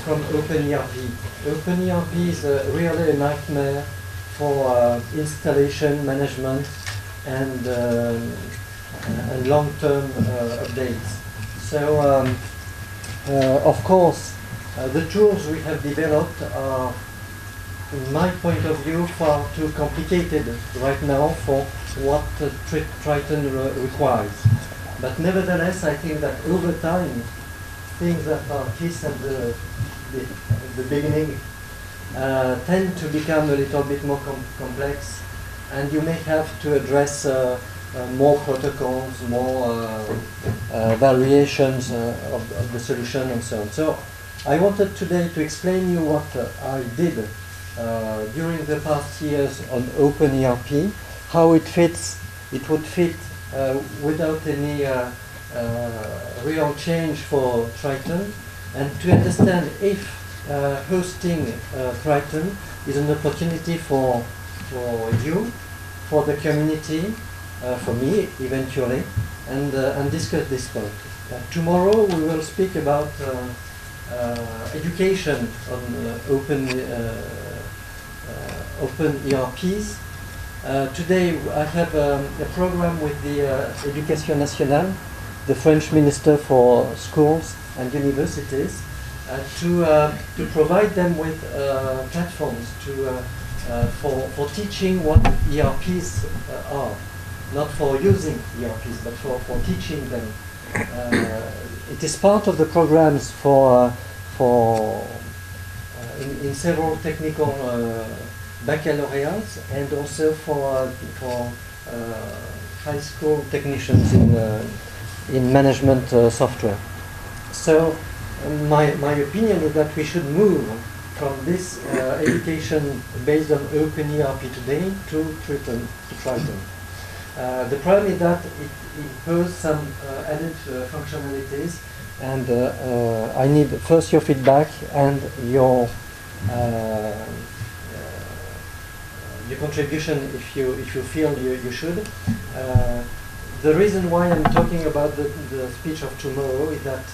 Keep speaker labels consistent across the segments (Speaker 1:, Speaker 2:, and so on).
Speaker 1: from OpenERP. OpenERP is really a nightmare for installation, management, and long-term updates. So, of course, the tools we have developed are, in my point of view, far too complicated right now for what Tryton requires. But nevertheless, I think that over time, things that are kissed at the beginning tend to become a little bit more complex, and you may have to address more protocols, more variations of the solution, and so on. So I wanted today to explain you what I did during the past years on OpenERP, how it would fit without any real change for Tryton, and to understand if hosting Tryton is an opportunity for you, for the community, for me eventually, and discuss this point. Tomorrow we will speak about education on open ERPs. Today I have a program with the Éducation nationale, the French Minister for Schools and Universities, to provide them with platforms for teaching what ERPs are, not for using ERPs, but for teaching them. It is part of the programs in several technical baccalaureates, and also for high school technicians in management software. So my opinion is that we should move from this education based on OpenERP today to Tryton. The problem is that it imposes some added functionalities, and I need first your feedback and your contribution if you feel you should. The reason why I'm talking about the speech of tomorrow is that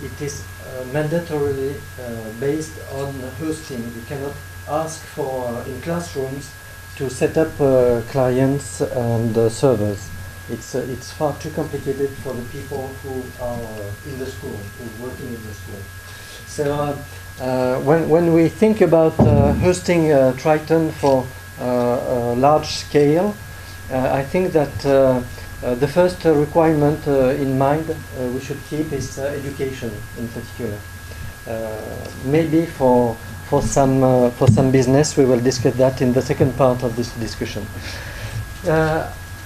Speaker 1: it is mandatorily based on hosting. You cannot ask for in classrooms to set up clients and servers. It's far too complicated for the people who are in the school, who are working in the school. So when we think about hosting Tryton for large scale, I think that the first requirement in mind we should keep is education in particular. Maybe for some business, we will discuss that in the second part of this discussion.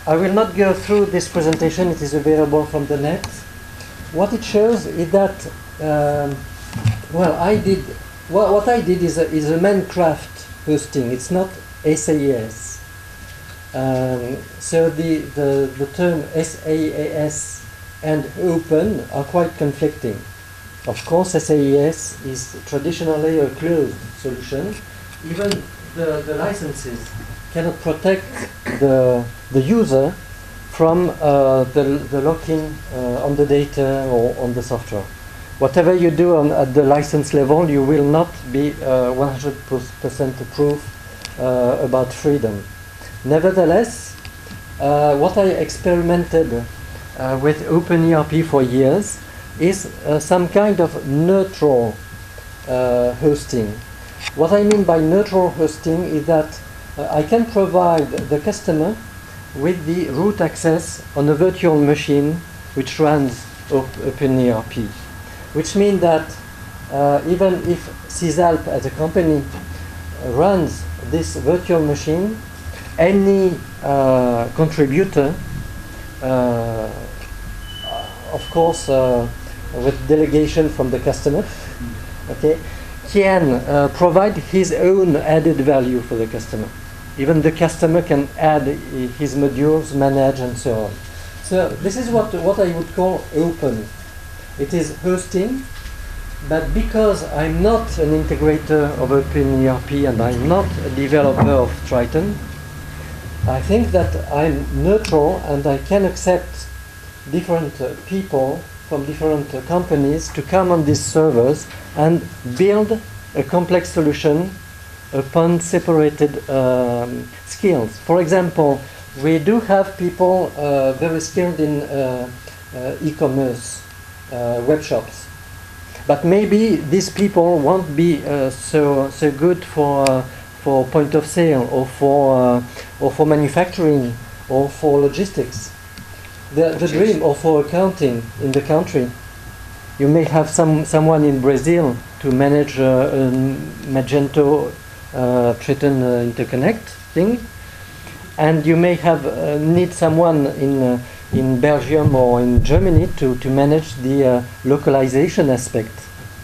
Speaker 1: I will not go through this presentation. It is available from the net. What it shows is that what I did is a Minecraft hosting. It's not SAAS. So the term SAAS and open are quite conflicting. Of course, SAAS is traditionally a closed solution. Even the licenses cannot protect the user from the lock-in on the data or on the software. Whatever you do at the license level, you will not be 100% proof about freedom. Nevertheless, what I experimented with OpenERP for years is some kind of neutral hosting. What I mean by neutral hosting is that I can provide the customer with the root access on a virtual machine which runs OpenERP, which means that even if SAAS as a company runs this virtual machine, any contributor, of course with delegation from the customer, okay, can provide his own added value for the customer. Even the customer can add his modules, manage, and so on. So this is what I would call open. It is hosting, but because I'm not an integrator of OpenERP and I'm not a developer of Tryton, I think that I'm neutral and I can accept different people from different companies to come on these servers and build a complex solution upon separated skills. For example, we do have people very skilled in e-commerce web shops, but maybe these people won't be so good for point of sale or for manufacturing or for logistics. The dream, or for accounting in the country. You may have someone in Brazil to manage a Magento Tryton interconnect thing, and you may have need someone in Belgium or in Germany to manage the localization aspect.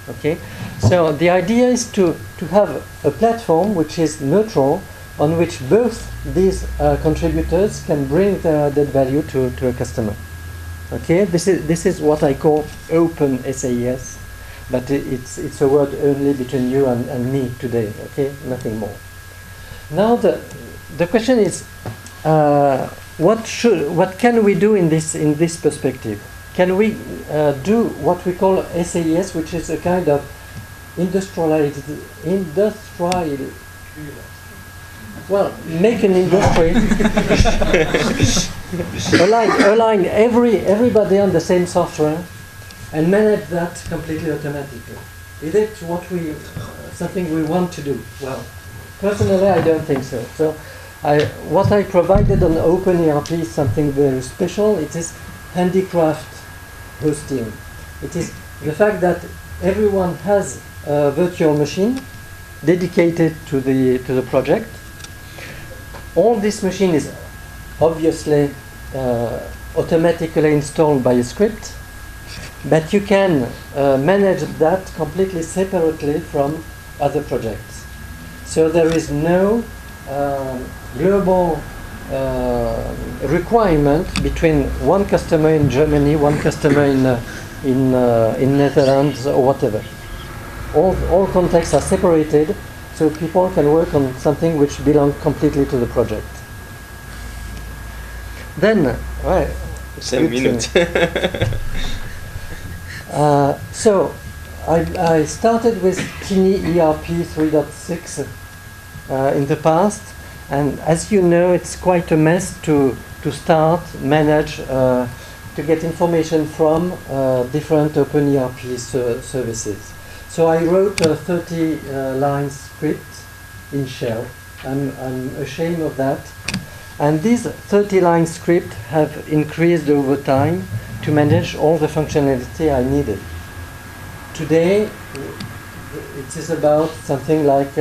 Speaker 1: Okay, so the idea is to have a platform which is neutral, on which both these contributors can bring their added value to a customer. Okay, this is what I call open SAAS, but it's a word only between you and me today. Okay, nothing more. Now the question is, what can we do in this perspective? Can we do what we call SAAS, which is a kind of well, make an industry, align everybody on the same software, and manage that completely automatically. Is it something we want to do? Well, personally, I don't think so. So, what I provided on OpenERP is something very special. It is handicraft hosting. It is the fact that everyone has a virtual machine dedicated to the project. All this machine is obviously automatically installed by a script, but you can manage that completely separately from other projects. So there is no global requirement between one customer in Germany, one customer in Netherlands or whatever. All contexts are separated, so people can work on something which belongs completely to the project. Then, right.
Speaker 2: 5 minutes.
Speaker 1: So, I started with Tiny ERP 3.6 in the past, and as you know, it's quite a mess to start, manage, to get information from different OpenERP services. So I wrote a 30-line script in shell. I'm ashamed of that. And these 30-line scripts have increased over time to manage all the functionality I needed. Today, it is about something like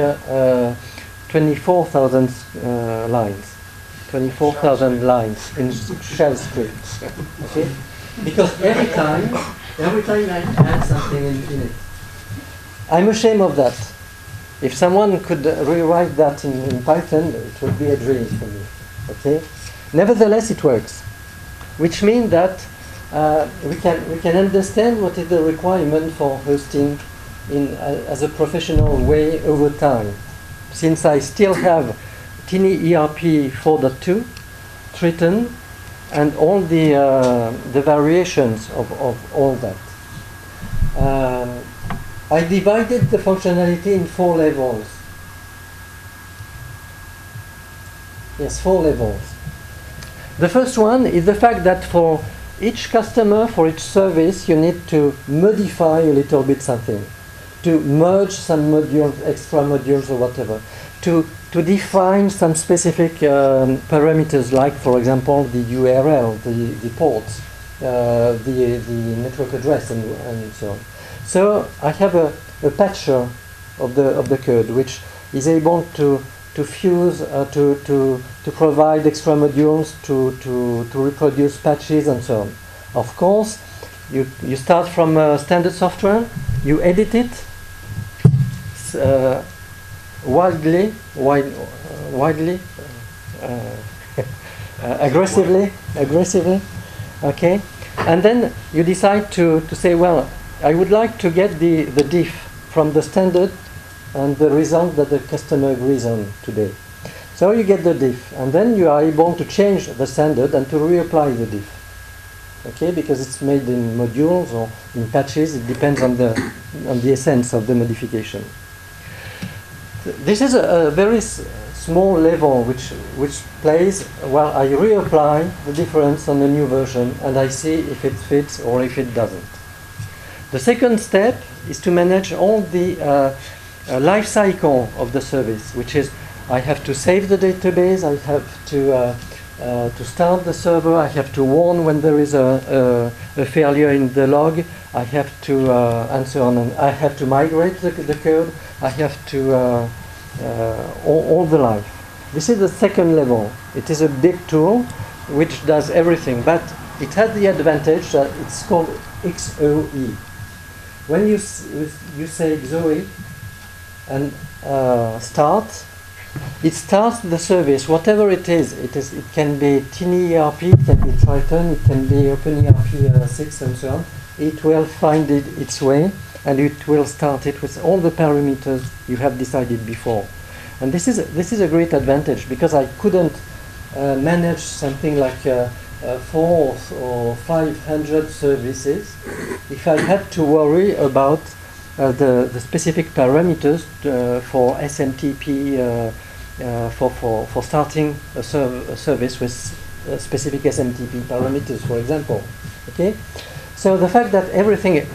Speaker 1: 24,000 lines. 24,000 lines in shell scripts. Okay? Because every time I add something in it. I'm ashamed of that. If someone could rewrite that in Python, it would be a dream for me. Okay? Nevertheless, it works, which means that we can understand what is the requirement for hosting as a professional way over time. Since I still have Tiny ERP 4.2, Tryton, and all the variations of all that. I divided the functionality in 4 levels. Yes, 4 levels. The first one is the fact that for each customer, for each service, you need to modify a little bit something, to merge some modules, extra modules or whatever, to define some specific parameters, like, for example, the URL, the ports, the network address, and so on. So I have a patcher of the code which is able to fuse, to provide extra modules, to reproduce patches and so on. Of course, you start from standard software, you edit it widely, aggressively, okay, and then you decide to say, well, I would like to get the diff from the standard and the result that the customer agrees on today. So you get the diff, and then you are able to change the standard and to reapply the diff. okay, because it's made in modules or in patches. It depends on the essence of the modification. This is a very small level which plays while I reapply the difference on the new version and I see if it fits or if it doesn't. The second step is to manage all the life cycle of the service, which is I have to save the database, I have to start the server, I have to warn when there is a failure in the log, I have to and so on, and I have to migrate the code, I have to all the life. This is the second level. It is a big tool which does everything, but it has the advantage that it's called XOE. When you say XOE and start, it starts the service, whatever it is. It can be Tiny ERP, it can be Tryton, it can be OpenERP 6 and so on. It will find its way and it will start it with all the parameters you have decided before. And this is a great advantage because I couldn't manage something like 400 or 500 services if I had to worry about the specific parameters for SMTP for starting a service with specific SMTP parameters, for example. Okay, so the fact that everything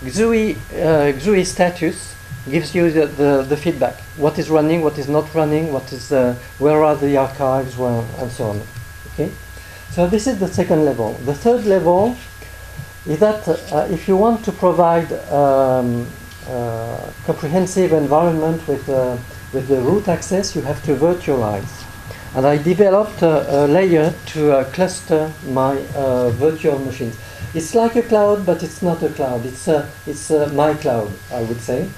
Speaker 1: XOE status gives you the feedback. What is running, what is not running, what is where are the archives, and so on. Okay, so this is the second level. The third level is that if you want to provide comprehensive environment with the root access, you have to virtualize. And I developed a layer to cluster my virtual machines. It's like a cloud, but it's not a cloud. It's my cloud, I would say.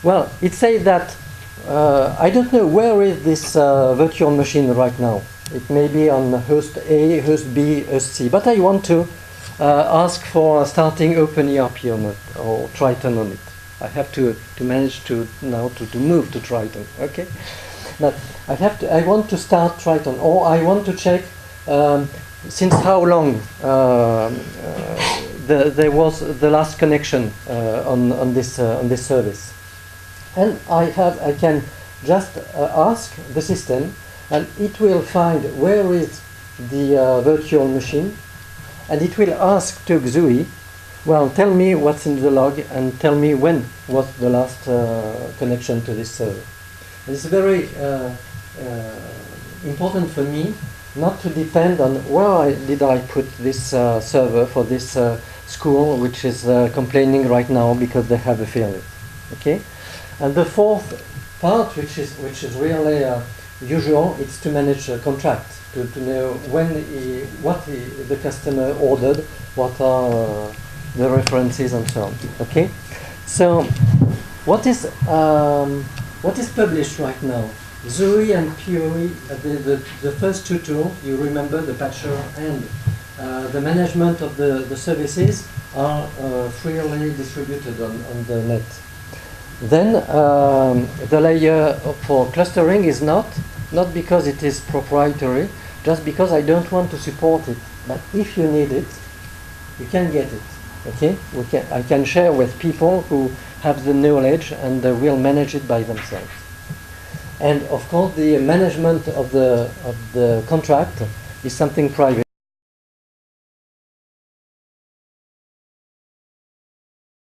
Speaker 1: Well, it says that I don't know where is this virtual machine right now. It may be on host A, host B, host C, but I want to ask for starting OpenERP on it or Tryton on it. I have to manage to now to move to Tryton. Okay, but I want to start Tryton, or I want to check since how long there was the last connection on this service, and I can just ask the system, and it will find where is the virtual machine, and it will ask to XOE, well, tell me what's in the log and tell me when was the last connection to this server. It's very important for me not to depend on where did I put this server for this school which is complaining right now because they have a failure. Okay, and the fourth part, which is really usual, it's to manage a contract, to know when what the customer ordered, what are the references and so on. Okay, so what is published right now? XOE and POE, the first two tools, you remember, the patcher and the management of the services are freely distributed on the net. Then the layer for clustering is not because it is proprietary, just because I don't want to support it. But if you need it, you can get it. Okay, I can share with people who have the knowledge and will manage it by themselves. And of course, the management of the contract is something private.